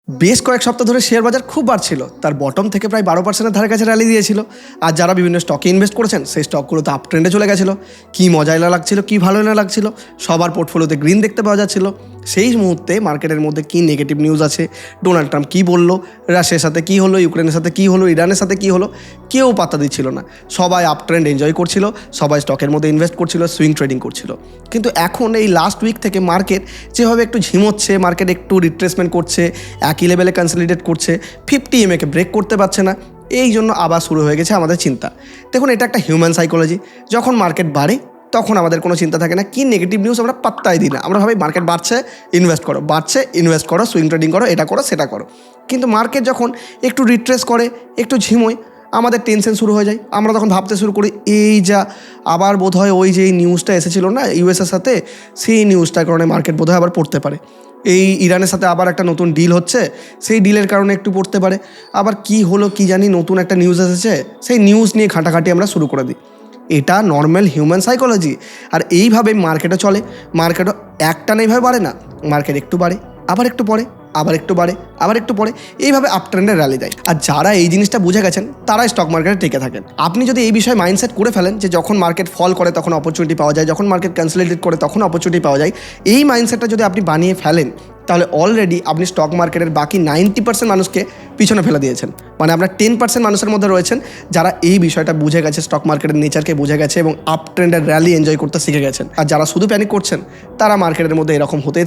বেশ কয়েক সপ্তাহ ধরে শেয়ার বাজার খুব বাড়ছিল, তার বটম থেকে প্রায় 12%-এর ধারে কাছে র্যালি দিয়েছিল। আর যারা বিভিন্ন স্টকে ইনভেস্ট করেছেন সেই স্টকগুলো তো আপ ট্রেন্ডে চলে গেছিলো। কী মজাই না লাগছিল, কী ভালো না লাগছিল, সবার পোর্টফোলিওতে গ্রিন দেখতে পাওয়া যাচ্ছিল। সেই মুহূর্তে মার্কেটের মধ্যে কী নেগেটিভ নিউজ আছে, ডোনাল্ড ট্রাম্প কী বললো, রাশিয়ার সাথে কী হলো, ইউক্রেনের সাথে কী হলো, ইরানের সাথে কী হলো, কেউ পাত্তা দিচ্ছিল না। সবাই আপ ট্রেন্ড এনজয় করছিল, সবাই স্টকের মধ্যে ইনভেস্ট করছিল, সুইং ট্রেডিং করছিল। কিন্তু এখন এই লাস্ট উইক থেকে মার্কেট যেভাবে একটু ঝিমোচ্ছে, মার্কেট একটু রিট্রেসমেন্ট করছে, একই লেভেলে কনসলিডেট করছে, 50 EMA-কে ব্রেক করতে পারছে না। এই জন্য আবার শুরু হয়ে গেছে আমাদের চিন্তা। দেখুন, এটা একটা হিউম্যান সাইকোলজি। যখন মার্কেট বাড়ে তখন আমাদের কোনো চিন্তা থাকে না, কি নেগেটিভ নিউজ আমরা পাত্তাই দিই না। আমরা ভাবি মার্কেট বাড়ছে, ইনভেস্ট করো, বাড়ছে, ইনভেস্ট করো, সুইং ট্রেডিং করো, এটা করো, সেটা করো। কিন্তু মার্কেট যখন একটু রিট্রেস করে, একটু ঝিমোয়, আমাদের টেনশন শুরু হয়ে যায়। আমরা তখন ভাবতে শুরু করি, এই যা আবার বোধহয় ওই যে নিউজটা এসেছিলো না ইউএসের সাথে, সেই নিউজটার কারণে মার্কেট বোধহয় আবার পড়তে পারে। এই ইরানের সাথে আবার একটা নতুন ডিল হচ্ছে, সেই ডিলের কারণে একটু পড়তে পারে। আবার কি হলো কি জানি, নতুন একটা নিউজ এসেছে, সেই নিউজ নিয়ে ঘাঁটাঘাঁটি আমরা শুরু করে দিই। এটা নর্মাল হিউম্যান সাইকোলজি। আর এইভাবে মার্কেটও চলে। মার্কেটও একটা না এইভাবে বাড়ে না, মার্কেট একটু বাড়ে, আবার একটু পড়ে, আবার একটু বাড়ে, আবার একটু পড়ে, এইভাবে আপ ট্রেন্ডে র্যালি দেয়। আর যারা এই জিনিসটা বুঝে গেছেন তারাই স্টক মার্কেটে টিকে থাকেন। আপনি যদি এই বিষয়ে মাইন্ডসেট করে ফেলেন যে যখন মার্কেট ফল করে তখন অপরচুনিটি পাওয়া যায়, যখন মার্কেট কনসলিডেট করে তখন অপরচুনিটি পাওয়া যায়, এই মাইন্ডসেটটা যদি আপনি বানিয়ে ফেলেন, তাহলে অলরেডি আপনি স্টক মার্কেটের বাকি 90% মানুষকে পিছনে ফেলে দিয়েছেন। মানে আপনার 10% মানুষের মধ্যে রয়েছেন যারা এই বিষয়টা বুঝে গেছে, স্টক মার্কেটের নেচারকে বুঝে গেছে এবং আপ ট্রেন্ডের র্যালি এনজয় করতে শিখে গেছেন। আর যারা শুধু প্যানিক করছেন তারা মার্কেটের মধ্যে এরকম হতেই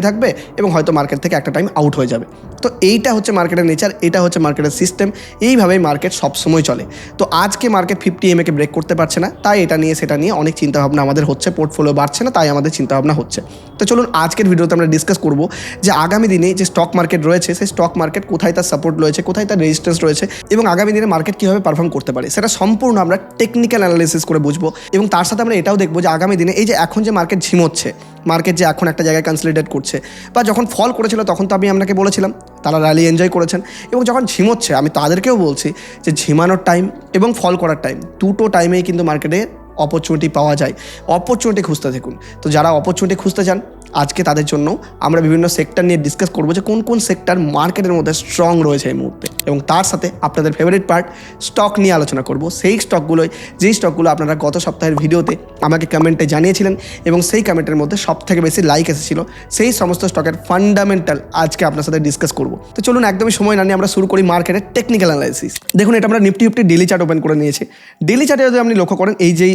থাকবে এবং হয়তো মার্কেট থেকে একটা টাইম আউট হয়ে যাবে। তো এইটা হচ্ছে মার্কেটের নেচার, এটা হচ্ছে মার্কেটের সিস্টেম। এইভাবেই মার্কেট সবসময় চলে। তো আজকে মার্কেট 50 EMA-কে ব্রেক করতে পারছে না, তাই এটা নিয়ে সেটা নিয়ে অনেক চিন্তাভাবনা আমাদের হচ্ছে। পোর্টফোলিও বাড়ছে না, তাই আমাদের চিন্তাভাবনা হচ্ছে। তো চলুন আজকের ভিডিওতে আমরা ডিসকাস করব যে আগামী দিনে যে স্টক মার্কেট রয়েছে, সেই স্টক মার্কেট কোথায় তার সাপোর্ট রয়েছে, কোথায় তার রেজিস্ট্যান্স রয়েছে এবং আগামী দিনে মার্কেট কীভাবে পারফর্ম করতে পারে, সেটা সম্পূর্ণ আমরা টেকনিক্যাল অ্যানালিসিস করে বুঝবো। এবং তার সাথে আমরা এটাও দেখবো যে আগামী দিনে এই যে এখন যে মার্কেট ঝিমোচ্ছে, মার্কেট যে এখন একটা জায়গায় কনসলিডেট করছে, বা যখন ফল করেছিল তখন তো আমি আপনাকে বলেছিলাম তারা র্যালি এনজয় করেছেন, এবং যখন ঝিমোচ্ছে আমি তাদেরকেও বলছি যে ঝিমানোর টাইম এবং ফল করার টাইম, দুটো টাইমেই কিন্তু মার্কেটে অপরচুনিটি পাওয়া যায়। অপরচুনিটি খুঁজতে থাকুন। তো যারা অপরচুনিটি খুঁজতে চান, আজকে তাদের জন্য আমরা বিভিন্ন সেক্টর নিয়ে ডিসকাস করবো যে কোন কোন সেক্টর মার্কেটের মধ্যে স্ট্রং রয়েছে এই মুহূর্তে, এবং তার সাথে আপনাদের ফেভারিট পার্ট স্টক নিয়ে আলোচনা করব। সেই স্টকগুলোই, যেই স্টকগুলো আপনারা গত সপ্তাহের ভিডিওতে আমাকে কমেন্টে জানিয়েছিলেন এবং সেই কমেন্টের মধ্যে সবথেকে বেশি লাইক এসেছিল, সেই সমস্ত স্টকের ফান্ডামেন্টাল আজকে আপনার সাথে ডিসকাস করব। তো চলুন একদমই সময় না নিয়ে আমরা শুরু করি মার্কেটের টেকনিক্যাল অ্যানালাইসিস। দেখুন, এটা আমরা নিফটি ডেলি চার্ট ওপেন করে নিয়েছি। ডেলি চার্টে যদি আপনি লক্ষ্য করেন, এই যেই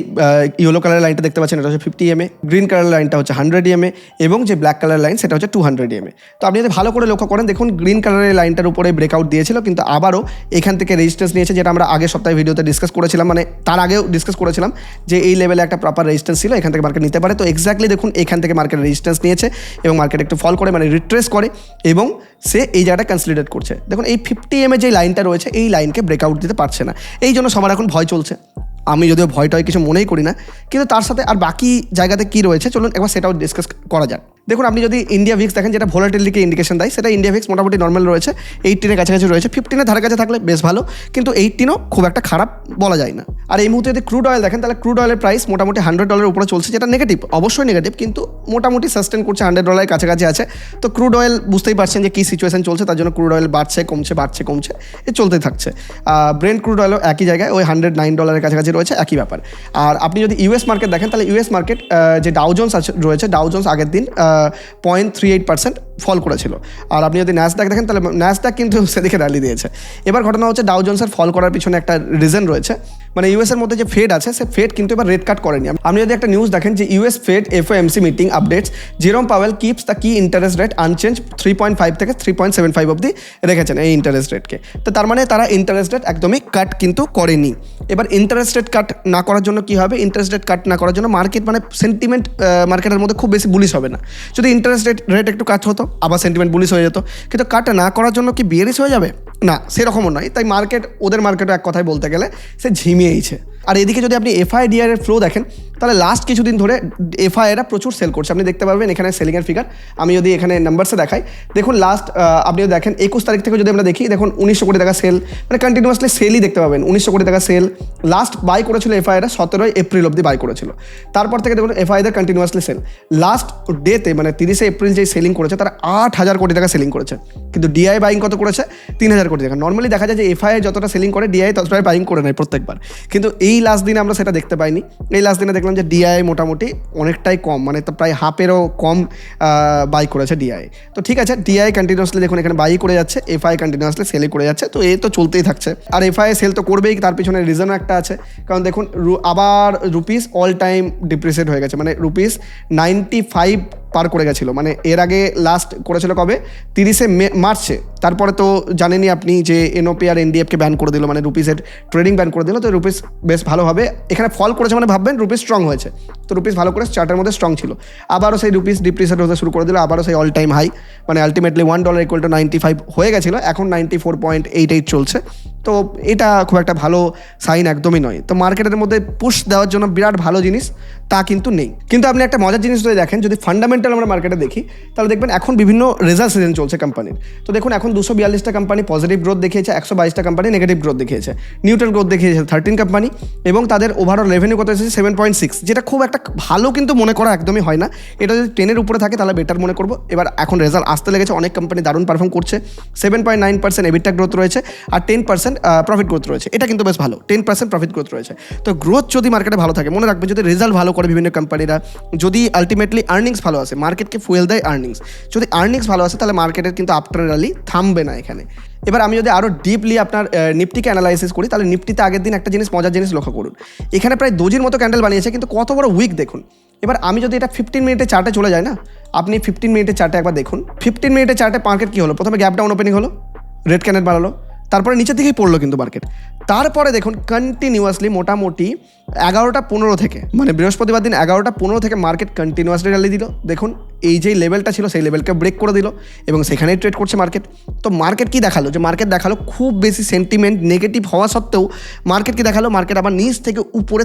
ইয়েলো কালারের লাইনটা দেখতে পাচ্ছেন, এটা হচ্ছে 50 EMA, গ্রিন কালারের লাইনটা হচ্ছে 100 EMA এবং যে ব্ল্যাক কালার লাইন সেটা হচ্ছে 200 EMA। তো আপনি যদি ভালো করে লক্ষ্য করেন, দেখুন গ্রিন কালারের লাইনটার উপরে ব্রেকআউট দিয়েছিল, কিন্তু আবারও এখান থেকে রেজিস্ট্যান্স নিয়েছে, যেটা আমরা আগের সপ্তাহে ভিডিওতে ডিসকাস করেছিলাম, মানে তার আগেও ডিসকাস করেছিলাম যে এই লেভেলে একটা প্রপার রেজিস্ট্যান্স ছিল, এখান থেকে মার্কেট নিতে পারে। তো এক্স্যাক্টলি দেখুন এখান থেকে মার্কেট রেজিস্ট্যান্স নিয়েছে এবং মার্কেট একটু ফল করে, মানে রিট্রেস করে, এবং সে এই জায়গাটা কনসলিডেট করছে। দেখুন এই 50 EMA যে লাইনটা রয়েছে, এই লাইনকে ব্রেকআউট দিতে পারছে না, এই জন্য সবার এখন ভয় চলছে। আমি যদিও ভয়টাই কিছু মনেই করি না, কিন্তু তার সাথে আর বাকি জায়গাতে কী রয়েছে চলুন একবার সেটাও ডিসকাস করা যাক। দেখুন, আপনি যদি ইন্ডিয়া ভিক্স দেখেন, যেটা ভোলাটিলিটিকে ইন্ডিকেশন দেয়, সেটা ইন্ডিয়া ভিক্স মোটামুটি নর্মাল রয়েছে, 18-এর কাছাকাছি রয়েছে। 15-এর ধারে কাছে থাকলে বেশ ভালো, কিন্তু 18ও খুব একটা খারাপ বলা যায় না। আর এই মুহূর্তে যদি ক্রুড অয়েল দেখেন, তাহলে ক্রুড অয়েলের প্রাইস মোটামুটি $100 উপরে চলছে, যেটা নেগেটিভ, অবশ্যই নেগেটিভ, কিন্তু মোটামুটি সাস্টেন করছে, $100 কাছাকাছি আছে। তো ক্রুড অয়েল বুঝতেই পারছেন যে কী সিচুয়েশন চলছে, তার জন্য ক্রুড অয়েল বাড়ছে কমছে, বাড়ছে কমছে, এ চলতেই থাকছে। ব্রেন্ট ক্রুড অয়েলও একই জায়গায়, ওই $109 কাছাকাছি রয়েছে, একই ব্যাপার। আর আপনি যদি ইউএস মার্কেট দেখেন, তাহলে ইউএস মার্কেট যে ডাউ জোন্স রয়েছে, ডাউ জোন্স আগের দিন 0.38% ফল করেছিল। আর আপনি যদি ন্যাসডাক দেখেন, তাহলে ন্যাসডাক কিন্তু সেদিকে র্যালি দিয়েছে। এবার ঘটনা হচ্ছে ডাউ জোন্সের ফল করার পিছনে একটা রিজন রয়েছে, মানে ইউএসের মধ্যে যে ফেড আছে, সে ফেড কিন্তু এবার রেট কাট করেনি। আপনি যদি একটা নিউজ দেখেন যে US Fed FOMC meeting updates, Jerome Powell keeps the key interest rate unchanged 3.5 থেকে 3.75 অবধি রেখেছেন এই ইন্টারেস্ট রেটকে। তো তার মানে তারা ইন্টারেস্ট রেট একদমই কাট কিন্তু করেনি। এবার ইন্টারেস্ট রেট কাট না করার জন্য কী হবে, ইন্টারেস্ট রেট কাট না করার জন্য মার্কেট, মানে সেন্টিমেন্ট মার্কেটের মধ্যে খুব বেশি বুলিশ হবে না। যদি ইন্টারেস্ট রেট একটু কাট হতো, আবার সেন্টিমেন্ট বুলিশ হয়ে যেত, কিন্তু কাট না করার জন্য কি বিয়ারিশ হয়ে যাবে? না, সেরকমও নয়। তাই মার্কেট, ওদের মার্কেটও এক কথায় বলতে গেলে সে ঝিমিয়েইছে। আর এদিকে যদি আপনি এফআইডিআর এর ফ্লো দেখেন, তাহলে লাস্ট কিছুদিন ধরে এফআইআরা প্রচুর সেল করছে। আপনি দেখতে পারবেন এখানে সেলিংয়ের ফিগার। আমি যদি এখানে নাম্বারসে দেখাই, দেখুন লাস্ট আপনিও দেখেন 21 তারিখ থেকে যদি আমরা দেখি, দেখুন 1900 কোটি টাকা সেল, মানে কন্টিনিউয়াসলি সেলই দেখতে পাবেন। 1900 কোটি টাকা সেল লাস্ট বাই করেছিল এফআইআরা 17 এপ্রিল অব্দি বাই করেছিল। তারপর থেকে দেখুন এফআইআর কন্টিনিউয়াসলি সেল। লাস্ট ডেতে মানে 30 এপ্রিল যে সেলিং করেছে তারা 8,000 কোটি টাকা সেলিং করেছে, কিন্তু ডিআই বাইং কত করেছে? 3,000 কোটি টাকা। নর্মালি দেখা যায় যে এফআইআই যতটা সেলিং করে ডিআই ততটাই বাইং করে নেয় প্রত্যেকবার, কিন্তু এই লাস্ট দিনে আমরা সেটা দেখতে পাইনি। এই লাস্ট দিনে দেখলাম যে ডিআই মোটামুটি অনেকটাই কম, মানে তো প্রায় হাফেরও কম বাই করেছে ডিআই। তো ঠিক আছে, ডিআই কন্টিনিউয়াসলি দেখুন এখানে বাই করে যাচ্ছে, এফআই কন্টিনিউয়াসলি সেলই করে যাচ্ছে, তো এই তো চলতেই থাকছে। আর এফআই সেল তো করবেই, তার পিছনে রিজনও একটা আছে। কারণ দেখুন আবার রুপিস অল টাইম ডিপ্রিসিয়েট হয়ে গেছে, মানে রুপিস 95 পার করে গেছিলো। মানে এর আগে লাস্ট করেছিল কবে? 30 মার্চে। তারপরে তো জানেনই আপনি যে এনওপি আর এনডিএফকে ব্যান করে দিল, মানে রুপিসের ট্রেডিং ব্যান করে দিল। তো রুপিস বেশ ভালোভাবে এখানে ফল করেছে, মানে ভাববেন রুপিস স্ট্রং হয়েছে। তো রুপিস ভালো করে চার্টের মধ্যে স্ট্রং ছিল, আবারও সেই রুপিস ডিপ্রিসিয়েট হতে শুরু করে দিল, আবারও সেই অল টাইম হাই, মানে আলটিমেটলি $1 = 95 হয়ে গেছিলো, এখন 94.88 চলছে। তো এটা খুব একটা ভালো সাইন একদমই নয়। তো মার্কেটের মধ্যে পুশ দেওয়ার জন্য বিরাট ভালো জিনিস তা কিন্তু নেই। কিন্তু আপনি একটা মজার জিনিস যদি দেখেন, যদি ফান্ডামেন্টাল আমরা মার্কেটে দেখি, তাহলে দেখবেন এখন বিভিন্ন রেজাল্ট সিজন চলছে কোম্পানির। তো দেখুন এখন 242টা কোম্পানি পজিটিভ গ্রোথ দেখিয়েছে, 122টা কোম্পানি নেগেটিভ গ্রোথ দেখিয়েছে, নিউট্রাল গ্রোথ দেখিয়েছে 13 কোম্পানি, এবং তাদের ওভারঅল রেভিনিউ কত এসেছে 7.6, যেটা খুব একটা ভালো কিন্তু মনে করা একদমই হয় না। এটা যদি 10-এর উপরে থাকে তাহলে বেটার মনে করবো। এবার এখন রেজাল্ট আসতে লেগেছে, অনেক কোম্পানি দারুণ পারফর্ম করছে। 7.9% এবিটা গ্রোথ রয়েছে আর 10% প্রফিট গ্রোথ রয়েছে, এটা কিন্তু বেশ ভালো। 10% প্রফিট গ্রোথ রয়েছে। তো গ্রোথ যদি মার্কেটে ভালো থাকে, মনে রাখবেন যদি রেজাল্ট ভালো করে বিভিন্ন কোম্পানিরা, যদি আলটিমেটলি আর্নিংস ভালো আসে, মার্কেটকে ফুয়েল দেয় আর্নিংস। যদি আর্নিংস ভালো আসে তাহলে মার্কেটের কিন্তু আফটার র্যালি থামবে না এখানে। এবার আমি যদি আরও ডিপলি আপনার নিফটিকে অ্যানালাইসিস করি, তাহলে নিফটিতে আগের দিন একটা জিনিস, মজার জিনিস লক্ষ্য করুন, এখানে প্রায় দোজির মতো ক্যান্ডেল বানিয়েছে, কিন্তু কত বড় উইক দেখুন। এবার আমি যদি এটা 15 মিনিটের চার্টে চলে যায় না, আপনি 15 মিনিটের চার্টে একবার দেখুন। 15 মিনিটের চার্টে মার্কেট কী হলো? প্রথমে গ্যাপ ডাউন ওপেনিং হলো, রেড ক্যান্ডেল বানালো, তারপরে নিচের দিকেই পড়লো কিন্তু মার্কেট। তারপরে দেখুন কন্টিনিউয়াসলি মোটামুটি 11টা 15 থেকে, মানে বৃহস্পতিবার দিন 11টা 15 থেকে মার্কেট কন্টিনিউয়াসলি র্যালি দিল। দেখুন এই যেই লেভেলটা ছিল সেই লেভেলকে ব্রেক করে দিল এবং সেখানেই ট্রেড করছে মার্কেট। তো মার্কেট কি দেখালো? যে মার্কেট দেখালো খুব বেশি সেন্টিমেন্ট নেগেটিভ হওয়া সত্ত্বেও মার্কেট কি দেখালো? মার্কেট আবার নিচ থেকে উপরে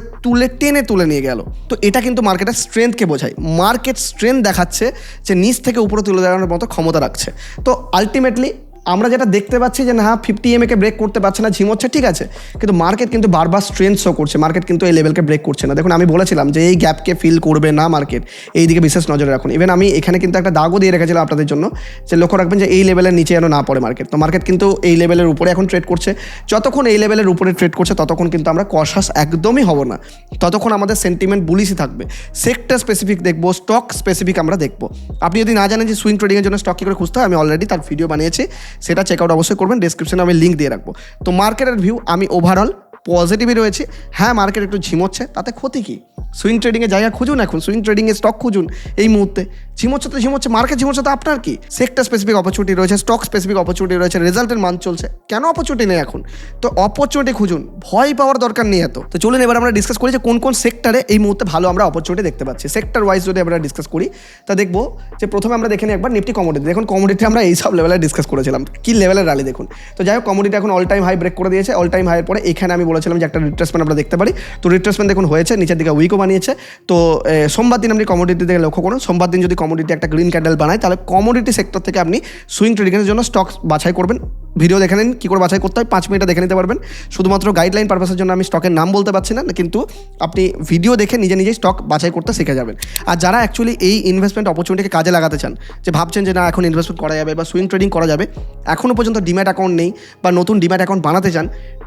টেনে নিয়ে গেল। তো এটা কিন্তু মার্কেটের স্ট্রেংথকে বোঝায়। মার্কেট স্ট্রেংথ দেখাচ্ছে যে নিচ থেকে উপরে তুলে দেওয়ার মতো ক্ষমতা রাখছে। তো আলটিমেটলি আমরা যেটা দেখতে পাচ্ছি যে না, 50 EMA কে ব্রেক করতে পারছে না, ঝিমোচ্ছে, ঠিক আছে, কিন্তু মার্কেট কিন্তু বারবার স্ট্রেংথ শো করছে। মার্কেট কিন্তু এই লেভেলকে ব্রেক করছে না। দেখুন আমি বলেছিলাম যে এই গ্যাপকে ফিল করবে না মার্কেট, এই দিকে বিশেষ নজরে রাখুন। ইভেন আমি এখানে কিন্তু একটা দাগও দিয়ে রেখেছিলাম আপনাদের জন্য, যে লক্ষ্য রাখবেন যে এই লেভেলের নিচে যেন না পড়ে মার্কেট। তো মার্কেট কিন্তু এই লেভেলের উপরে এখন ট্রেড করছে। যতক্ষণ এই লেভেলের উপরে ট্রেড করছে ততক্ষণ কিন্তু আমরা কশাস একদমই হব না, ততক্ষণ আমাদের সেন্টিমেন্ট বুলিশই থাকবে। সেক্টর স্পেসিফিক দেখবো, স্টক স্পেসিফিক আমরা দেখবো। আপনি যদি না জানেন যে সুইং ট্রেডিংয়ের জন্য স্টক কী করে খুঁজতে হয়, আমি অলরেডি তার ভিডিও বানিয়েছি, সেটা চেক আউট অবশ্যই করবেন, ডেসক্রিপশনে আমি লিঙ্ক দিয়ে রাখবো। তো মার্কেটের ভিউ আমি ওভারঅল পজিটিভই রয়েছে। হ্যাঁ, মার্কেট একটু ঝিমোচ্ছে, তাতে ক্ষতি কী? সুইং ট্রেডিংয়ে জায়গা খুঁজুন, এখন সুইং ট্রেডিংয়ে স্টক খুঁজুন। এই মুহূর্তে ঝিমোচ্ছে তো ঝিমোচ্ছে, মার্কেট ঝিমোচ্ছে, তো আপনার কি? সেক্টর স্পেসিফিক অপরচুনিটি রয়েছে, স্টক স্পেসিফিক অপরচুনিটি রয়েছে, রেজাল্টের মান চলছে, কেন অপরচুনিটি নেই এখন? তো অপরচুনিটি খুঁজুন, ভয় পাওয়ার দরকার নেই এত। তো চলুন এবার আমরা ডিসকাস করি যে কোন কোন সেক্টরে এই মুহূর্তে ভালো আমরা অপরচুনিটি দেখতে পাচ্ছি। সেক্টর ওয়াইজ যদি আমরা ডিসকাস করি, তা দেখবো যে প্রথমে আমরা দেখে নিই একবার নিফটি কমোডিটি। দেখুন কমোডিটি আমরা এই সব লেভেলে ডিসকাস করেছিলাম, কি লেভেলের র্যালি দেখুন। তো যাই হোক, কমোডিটি এখন অল টাইম হাই ব্রেক করে দিয়েছে। অল টাইম হাইয়ের পরে এখানে আমি বলেছিলাম যে একটা রিট্রেসমেন্ট আমরা দেখতে পারি। তো রিট্রেসমেন্ট দেখুন হয়েছে, নিচের দিকে উইকও বানিয়েছে। তো সোমবার দিন আপনি কমোডিটি দিকে লক্ষ্য করুন। সোমবার দিন যদি কমোডিটি একটা গ্রিন ক্যান্ডেল বানায়, তাহলে কমোডিটি সেক্টর থেকে আপনি সুইং ট্রেডিংয়ের জন্য স্টক বাছাই করবেন। ভিডিও দেখে নিন কী করে বাছাই করতে হয়, 5 মিনিটে দেখে নিতে পারবেন। শুধুমাত্র গাইডলাইন পারপাসের জন্য আমি স্টকের নাম বলতে পারছি না, কিন্তু আপনি ভিডিও দেখে নিজেই স্টক বাছাই করতে শিখে যাবেন। আর যারা অ্যাকচুয়ালি এই ইনভেস্টমেন্ট অপরচুনিটিকে কাজে লাগাতে চান, যে ভাবছেন যে না এখন ইনভেস্টমেন্ট করা যাবে বা সুইং ট্রেডিং করা যাবে, এখনও পর্যন্ত ডিম্যাট অ্যাকাউন্ট নেই বা নতুন ডিম্যাট অ্যাকাউন্ট বানাতে চান,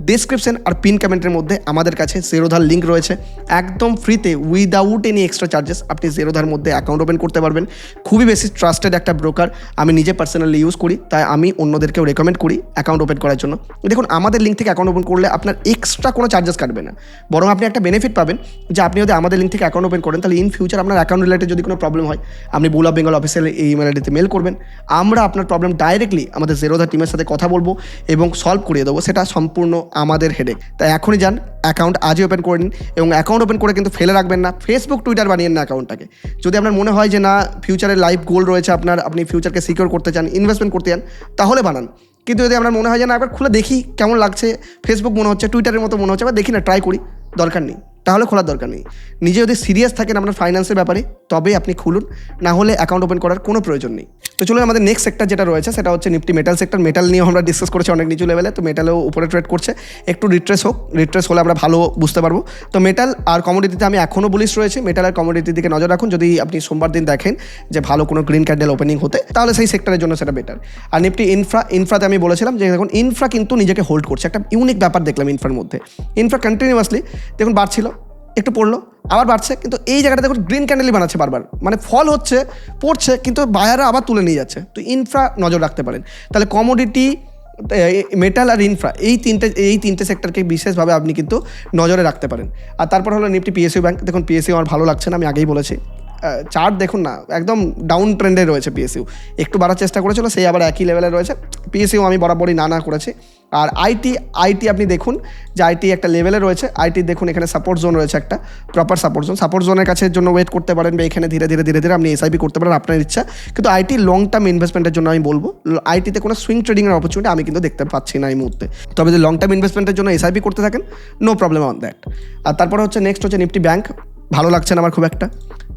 ডেসক্রিপশন আর পিন কমেন্টের মধ্যে আমাদের কাছে জেরোধার লিঙ্ক রয়েছে। একদম ফ্রিতে উইদাউট এনি এক্সট্রা চার্জেস আপনি জেরোধার মধ্যে অ্যাকাউন্ট ওপেন করতে পারবেন। খুবই বেশি ট্রাস্টেড একটা ব্রোকার, আমি নিজে পার্সোনালি ইউজ করি, তাই আমি অন্যদেরকেও রেকমেন্ড করি অ্যাকাউন্ট ওপেন করার জন্য। দেখুন আমাদের লিঙ্ক থেকে অ্যাকাউন্ট ওপেন করলে আপনার এক্সট্রা কোনো চার্জেস কাটবে না, বরং আপনি একটা বেনিফিট পাবেন যে আপনি যদি আমাদের লিঙ্ক থেকে অ্যাকাউন্ট ওপেন করেন, তাহলে ইন ফিউচার আপনার অ্যাকাউন্ট রিলেটেড যদি কোনো প্রবলেম হয়, আপনি বুল অফ বেঙ্গল অফিসিয়াল এই ইমেল আইডিতে মেল করবেন, আমরা আপনার প্রবলেম ডাইরেক্টলি আমাদের জেরোধার টিমের সাথে কথা বলবো এবং সলভ করিয়ে দেবো। সেটা সম্পূর্ণ আমাদের হেডেক। তাই এখনই যান, অ্যাকাউন্ট আজই ওপেন করে নিন এবং অ্যাকাউন্ট ওপেন করে কিন্তু ফেলে রাখবেন না, ফেসবুক টুইটার বানিয়েন না অ্যাকাউন্টটাকে। যদি আপনার মনে হয় যে না ফিউচারের লাইফ গোল রয়েছে আপনার, আপনি ফিউচারকে সিকিউর করতে চান, ইনভেস্টমেন্ট করতে চান, তাহলে বানান। কিন্তু যদি আমার মনে হয় যে না একবার খুলে দেখি কেমন লাগছে, ফেসবুক মনে হচ্ছে, টুইটারের মতো মনে হচ্ছে, আবার দেখি না, ট্রাই করি, দরকার নেই, তাহলে খোলার দরকার নেই। নিজে যদি সিরিয়াস থাকেন আপনার ফাইন্যান্সের ব্যাপারে তবে আপনি খুলুন, না হলে অ্যাকাউন্ট ওপেন করার কোনো প্রয়োজন নেই। তো চলুন আমাদের নেক্সট সেক্টর যেটা রয়েছে সেটা হচ্ছে নিফটি মেটাল সেক্টর। মেটাল নিয়েও আমরা ডিসকাস করেছি অনেক নিচু লেভেলে, তো মেটালও উপরে ট্রেড করছে, একটু রিট্রেস হোক, রিট্রেস হলে আমরা ভালো বুঝতে পারবো। তো মেটাল আর কমোডিটিতে আমি এখনও বুলিশ রয়েছে, মেটাল আর কমোডিটির দিকে নজর রাখুন। যদি আপনি সোমবার দিন দেখেন যে ভালো কোনো গ্রিন ক্যান্ডেল ওপেনিং হতে, তাহলে সেই সেক্টরের জন্য সেটা বেটার। আর নিফটি ইনফ্রাতে আমি বলেছিলাম যে দেখুন ইনফ্রা কিন্তু নিজেকে হোল্ড করছে, একটা ইউনিক ব্যাপার দেখলাম ইনফ্রার মধ্যে। ইনফ্রা কন্টিনিউয়াসলি দেখুন বাড়ছিল, একটু পড়লো, আবার বাড়ছে, কিন্তু এই জায়গাটা দেখুন গ্রিন ক্যান্ডেলই বানাচ্ছে বারবার, মানে ফল হচ্ছে, পড়ছে, কিন্তু বায়াররা আবার তুলে নিয়ে যাচ্ছে। তো ইনফ্রা নজর রাখতে পারেন। তাহলে কমোডিটি, মেটাল আর ইনফ্রা এই তিনটে সেক্টরকে বিশেষভাবে আপনি কিন্তু নজরে রাখতে পারেন। আর তারপর হলো নিফটি পিএসইউ ব্যাংক। দেখুন পিএসইউ আমার ভালো লাগছে না, আমি আগেই বলেছি। চার্ট দেখুন না, একদম ডাউন ট্রেন্ডে রয়েছে পিএসইউ। একটু বাড়ার চেষ্টা করেছিল, সেই আবার একই লেভেলে রয়েছে। পিএসইউ আমি বরাবরই না করেছি। আর আইটি আপনি দেখুন যে আইটি একটা লেভেলে রয়েছে। আইটি দেখুন এখানে সাপোর্ট জোন রয়েছে, একটা প্রপার সাপোর্ট জোনের কাছে জন্য ওয়েট করতে পারেন, বা এখানে ধীরে ধীরে আপনি এসআইপি করতে পারেন, আপনার ইচ্ছা। কিন্তু আইটি লং টার্ম ইনভেস্টমেন্টের জন্য আমি বলবো, আইটিতে কোনো সুইং ট্রেডিংয়ের অপরচুনিটি আমি কিন্তু দেখতে পাচ্ছি না এই মুহূর্তে। তবে যদি লং টার্ম ইনভেস্টমেন্টের জন্য এসআইপি করতে থাকেন, নো প্রবলেম অন দ্যাট। আর তারপরে হচ্ছে নেক্সট হচ্ছে নিফটি ব্যাংক, ভালো লাগছে না আমার খুব একটা।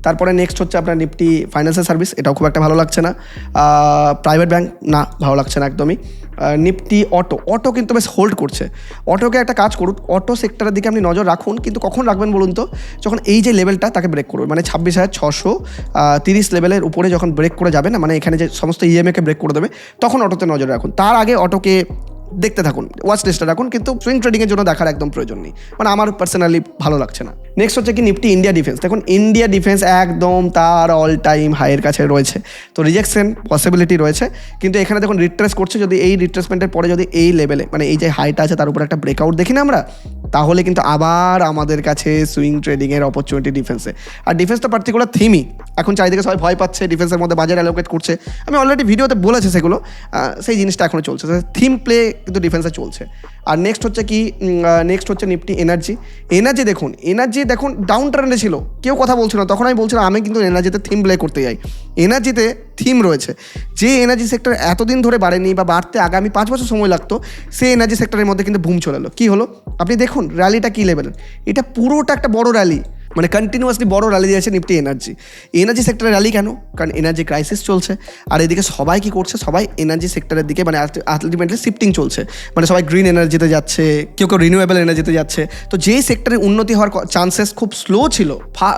তারপরে নেক্সট হচ্ছে আপনার নিফটি ফাইন্যান্সিয়াল সার্ভিস, এটাও খুব একটা ভালো লাগছে না। প্রাইভেট ব্যাংক না, ভালো লাগছে না একদমই। নিফটি অটো কিন্তু বেশ হোল্ড করছে। অটোকে একটা কাজ করুন, অটো সেক্টরের দিকে আপনি নজর রাখুন, কিন্তু কখন রাখবেন বলুন তো? যখন এই যে লেভেলটা তাকে ব্রেক করবে, মানে 26,630 লেভেলের উপরে যখন ব্রেক করে যাবে না, মানে এখানে যে সমস্ত ইএমএকে ব্রেক করে দেবে, তখন অটোতে নজর রাখুন। তার আগে অটোকে দেখতে থাকুন, ওয়াচ লিস্টে রাখুন, কিন্তু সুইং ট্রেডিংয়ের জন্য দেখার একদম প্রয়োজন নেই, মানে আমার পার্সোনালি ভালো লাগছে না। নেক্সট হচ্ছে কি নিফটি ইন্ডিয়া ডিফেন্স। দেখুন ইন্ডিয়া ডিফেন্স একদম তার অল টাইম হাইয়ের কাছে রয়েছে, তো রিজেকশন পসিবিলিটি রয়েছে, কিন্তু এখানে দেখুন রিট্রেস করছে। যদি এই রিট্রেসমেন্টের পরে যদি এই লেভেলে, মানে এই যে হাইটা আছে তার উপর একটা ব্রেকআউট দেখি না আমরা, তাহলে কিন্তু আবার আমাদের কাছে সুইং ট্রেডিংয়ের অপরচুনিটি ডিফেন্সে। আর ডিফেন্স তো পার্টিকুলার থিমই, এখন চারিদিকে সবাই ভয় পাচ্ছে, ডিফেন্সের মধ্যে বাজার অ্যালোকেট করছে। আমি অলরেডি ভিডিওতে বলেছি সেগুলো, সেই জিনিসটা এখনও চলছে, থিম প্লে কিন্তু ডিফেন্সে চলছে। আর নেক্সট হচ্ছে নিফটি এনার্জি দেখুন ডাউন ট্রেন্ডে ছিল, কেউ কথা বলছিল না, তখন আমি বলছিলাম আমি কিন্তু এনার্জিতে থিম প্লে করতে যাই। এনার্জিতে থিম রয়েছে, যে এনার্জি সেক্টর এতদিন ধরে বাড়েনি বা বাড়তে আগামী 5 বছর সময় লাগতো, সেই এনার্জি সেক্টরের মধ্যে কিন্তু বুম চলে এলো। কী হলো আপনি দেখুন, র্যালিটা কী লেভেলের, এটা পুরোটা একটা বড় র্যালি, মানে কন্টিনিউয়াসলি বড় র্যালি দিয়েছে নিফটি এনার্জি সেক্টরে র্যালি কেন? কারণ এনার্জি ক্রাইসিস চলছে, আর এদিকে সবাই কী করছে, সবাই এনার্জি সেক্টরের দিকে মানে আলটিমেটলি শিফটিং চলছে, মানে সবাই গ্রিন এনার্জিতে যাচ্ছে, কেউ রিনিউয়েবল এনার্জিতে যাচ্ছে। তো যেই সেক্টরে উন্নতি হওয়ার চান্সেস খুব স্লো ছিল,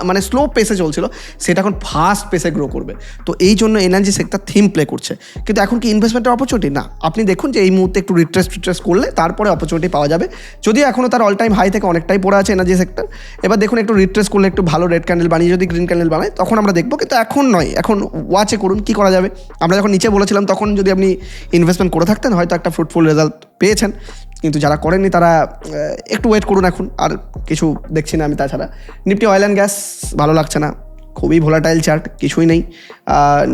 মানে স্লো পেসে চলছিল, সেটা এখন ফাস্ট পেসে গ্রো করবে। তো এই জন্য এনার্জি সেক্টর থিম প্লে করছে। কিন্তু এখন কি ইনভেস্টমেন্টের অপরচুনিটি? না, আপনি দেখুন যে এই মুহূর্তে একটু রিট্রেস করলে তারপরে অপরচুনিটি পাওয়া যাবে, যদিও এখনও তার অল টাইম হাই থেকে অনেকটাই পড়ে আছে এনার্জি সেক্টর। এবার দেখুন একটু রিট্রেস করলে, একটু ভালো রেড ক্যান্ডেল বানিয়ে যদি গ্রিন ক্যান্ডেল বানায় তখন আমরা দেখবো, কিন্তু এখন নয়, এখন ওয়াচে করুন কী করা যাবে। আমরা যখন নিচে বলেছিলাম তখন যদি আপনি ইনভেস্টমেন্ট করে থাকতেন হয়তো একটা ফ্রুটফুল রেজাল্ট পেয়েছেন, কিন্তু যারা করেননি তারা একটু ওয়েট করুন, এখন আর কিছু দেখছি না আমি। তাছাড়া নিফটি অয়েল অ্যান্ড গ্যাস ভালো লাগছে না, খুবই ভোলাটাইল চার্ট, কিছুই নেই।